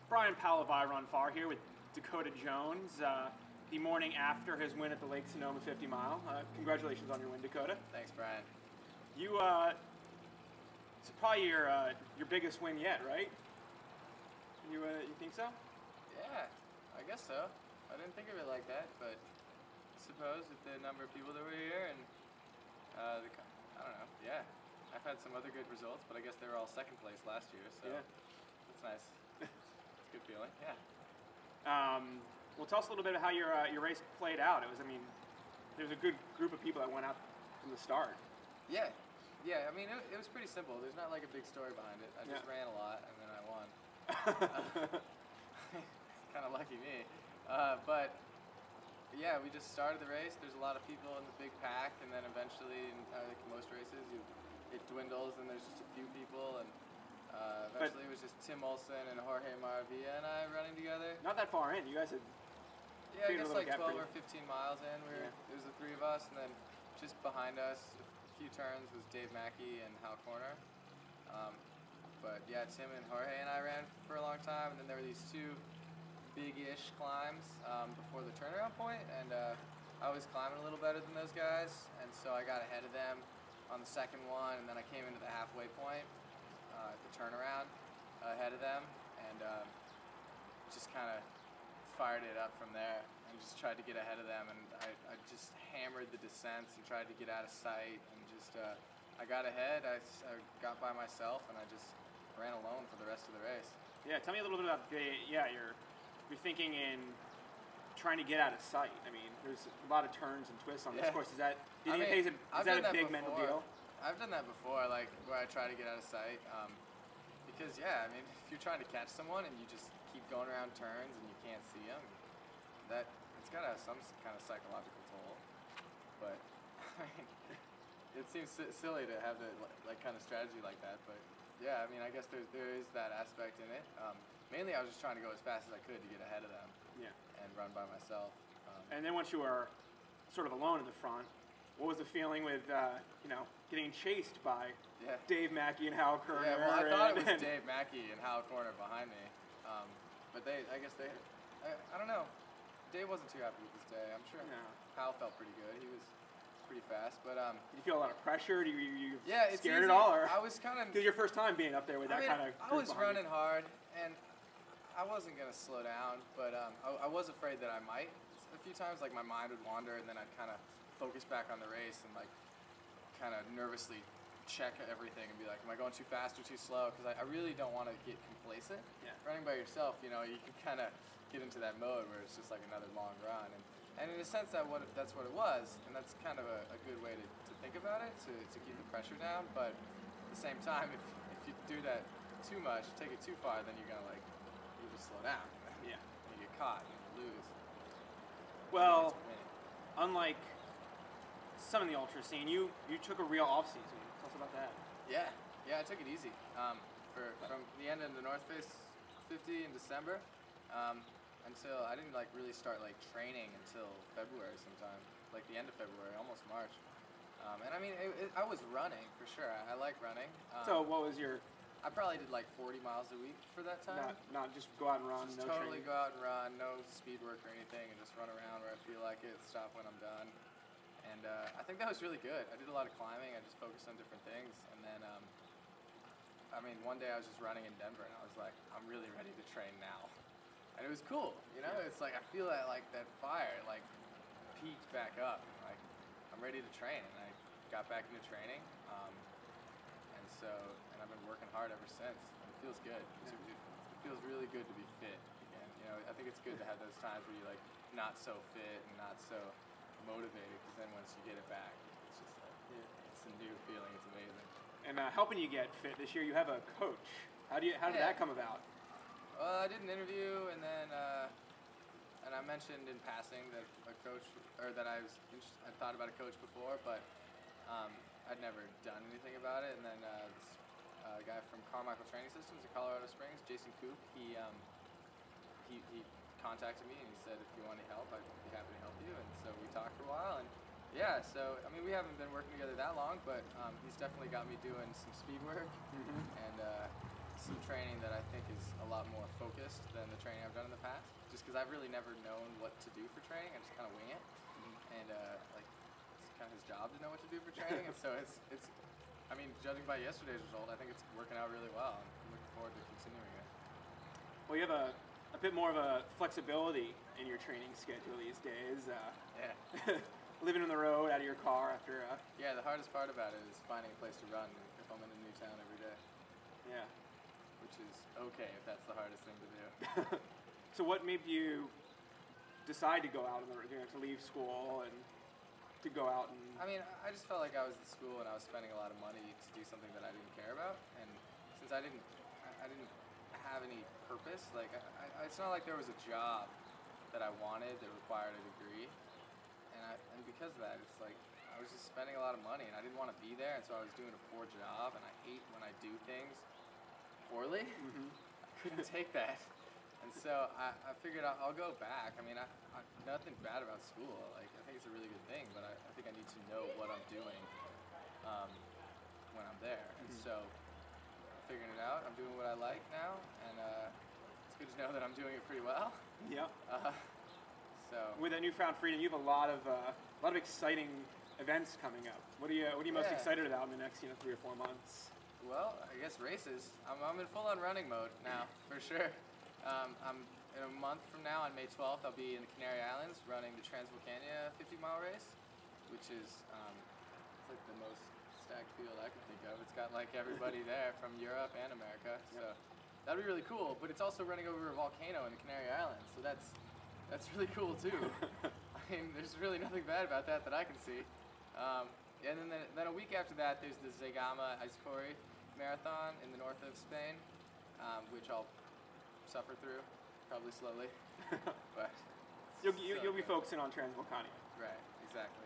Brian Palavi far here with Dakota Jones, the morning after his win at the Lake Sonoma 50 mile. Congratulations on your win, Dakota. Thanks, Brian. It's probably your biggest win yet, right? You think so? Yeah, I guess so. I didn't think of it like that, but I suppose with the number of people that were here and I don't know. Yeah, I've had some other good results, but I guess they were all second place last year, so yeah. That's nice. It's a good feeling. Yeah. Well, tell us a little bit about how your race played out. There was a good group of people that went out from the start. Yeah. Yeah, I mean, it was pretty simple. There's not like a big story behind it. I just ran a lot, and then I won. It's kind of lucky me. But, yeah, we just started the race. There's a lot of people in the big pack, and then eventually, like most races, it dwindles, and there's just a few people, and eventually it was just Tim Olson and Jorge Maravilla and I running together. Not that far in. You guys had... Yeah, I guess like 12 or 15 miles in. It was the three of us, and then just behind us, a few turns, was Dave Mackey and Hal Corner. But yeah, Tim and Jorge and I ran for a long time, and then there were these two big-ish climbs before the turnaround point, and I was climbing a little better than those guys, and so I got ahead of them on the second one, and then I came into the halfway point at the turnaround ahead of them, and just kind of fired it up from there and just tried to get ahead of them, and I just hammered the descents and tried to get out of sight, and just I got ahead, I got by myself, and I just ran alone for the rest of the race. Yeah, tell me a little bit about your thinking in trying to get out of sight. I mean, there's a lot of turns and twists on this course. Is that a big mental deal? I've done that before, like where I try to get out of sight. Because yeah, I mean, if you're trying to catch someone and you just keep going around turns and you can't see them, it's got to have some kind of psychological toll. But I mean, it seems silly to have the kind of strategy like that. But yeah, I mean, I guess there is that aspect in it. Mainly, I was just trying to go as fast as I could to get ahead of them. Yeah. And run by myself. And then once you were sort of alone in the front, what was the feeling with getting chased by Dave Mackey and Hal Corner? Yeah, well, I thought it was Dave Mackey and Hal Corner behind me, but I don't know. Dave wasn't too happy with his day. I'm sure Hal felt pretty good. He was pretty fast, but did you feel a lot of pressure? Did you it's scared easy. at all? Or? I was kind of. Because your first time being up there with that kind of. I was running hard, and I wasn't gonna slow down, but I was afraid that I might. A few times, like my mind would wander, and then I'd kind of focus back on the race and like kind of nervously check everything and be like, am I going too fast or too slow? Because I really don't want to get complacent. Yeah. Running by yourself, you can kind of get into that mode where it's just like another long run. And in a sense, that's what it was, and that's kind of a good way to think about it, to keep the pressure down. But at the same time, if you do that too much, take it too far, then you're going to you just slow down. Yeah. And you get caught and you lose. Well, unlike some in the ultra scene, you took a real off season. Tell us about that. Yeah, I took it easy. From the end of the North Face 50 in December until I didn't really start training until February sometime, like the end of February, almost March. And I mean, I was running for sure. I like running. So what was your? I probably did 40 miles a week for that time. Not just go out and run. Just no totally training. Go out and run, no speed work or anything, and just run around where I feel like it. Stop when I'm done. And I think that was really good. I did a lot of climbing. I just focused on different things. And then, I mean, one day I was just running in Denver, and I was like, I'm really ready to train now. And it was cool, It's like I feel that fire, peaked back up. I'm ready to train, and I got back into training. And I've been working hard ever since. And it feels good. It feels really good to be fit again. I think it's good to have those times where you're not so fit and not so motivated, because then once you get it back, it's just it's a new feeling. It's amazing. And helping you get fit this year, you have a coach. How did that come about? Well, I did an interview, and then and I mentioned in passing that a coach, or that I thought about a coach before, but I'd never done anything about it. And then this guy from Carmichael Training Systems in Colorado Springs, Jason Koop, he contacted me and he said, if you want any help, I'd be happy to help you. And so we talked for a while, and yeah, so I mean, we haven't been working together that long, but he's definitely got me doing some speed work and some training that I think is a lot more focused. focused than the training I've done in the past, just because I've really never known what to do for training. I just kind of wing it, and like it's kind of his job to know what to do for training, and so it's. I mean, judging by yesterday's result, I think it's working out really well. I'm looking forward to continuing it. Well, you have a bit more of a flexibility in your training schedule these days. Yeah. Living on the road, out of your car after. Yeah, the hardest part about it is finding a place to run if I'm in a new town every day. Yeah. Which is okay if that's the hardest thing to do. So what made you decide to go out on the road, to leave school and to go out and... I mean, I just felt like I was in school and I was spending a lot of money to do something that I didn't care about, and since I didn't have any purpose, like it's not like there was a job that I wanted that required a degree, and because of that, it's like I was just spending a lot of money and I didn't want to be there, and so I was doing a poor job, and I hate when I do things poorly. I couldn't take that. And so I figured I'll go back. I mean, nothing bad about school. Like, I think it's a really good thing, but I think I need to know what I'm doing when I'm there. And so I'm figuring it out. I'm doing what I like now, and it's good to know that I'm doing it pretty well. Yeah. So with that newfound freedom, you have a lot of exciting events coming up. What are you most excited about in the next 3 or 4 months? Well, I guess races. I'm in full-on running mode now, for sure. I'm in a month from now, on May 12th, I'll be in the Canary Islands running the Transvolcania 50-mile race, which is it's like the most stacked field I can think of. It's got like everybody there from Europe and America, so that'll be really cool. But it's also running over a volcano in the Canary Islands, so that's really cool too. I mean, there's really nothing bad about that I can see. And then a week after that, there's the Zegama Ice Quarry Marathon in the north of Spain, which I'll suffer through, probably slowly, but you'll be focusing on Transvolcania. Right, exactly.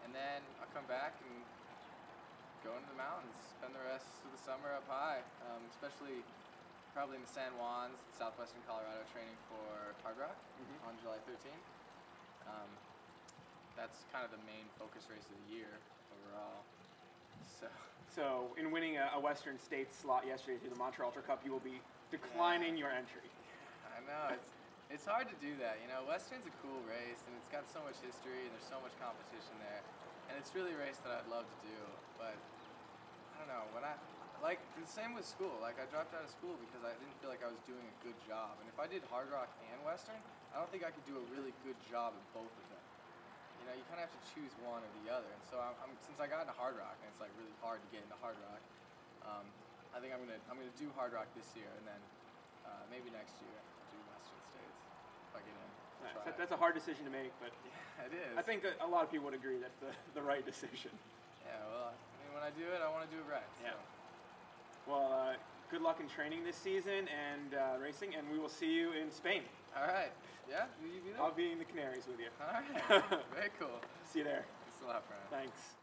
And then I'll come back and go into the mountains, spend the rest of the summer up high, especially probably in the San Juans, southwestern Colorado, training for Hard Rock on July 13th. That's kind of the main focus race of the year overall. So in winning a Western States slot yesterday through the Montreal Ultra Cup, you will be declining your entry. I know, it's hard to do that. Western's a cool race, and it's got so much history, and there's so much competition there, and it's really a race that I'd love to do. But I don't know, like the same with school. Like, I dropped out of school because I didn't feel like I was doing a good job. And if I did Hard Rock and Western, I don't think I could do a really good job at both of them. You kind of have to choose one or the other. And so since I got into Hard Rock, and it's like really hard to get into Hard Rock, I think I'm gonna do Hard Rock this year, and then maybe next year I'll do Western States if I get in. That's a hard decision to make, but yeah, it is. I think a lot of people would agree that's the right decision. Yeah, well, I mean, when I do it, I want to do it right. So. Yeah. Well, good luck in training this season and racing, and we will see you in Spain. All right. Yeah? Will you be there? I'll be in the Canaries with you. All right. Very cool. See you there. Thanks a lot, Brian. Thanks.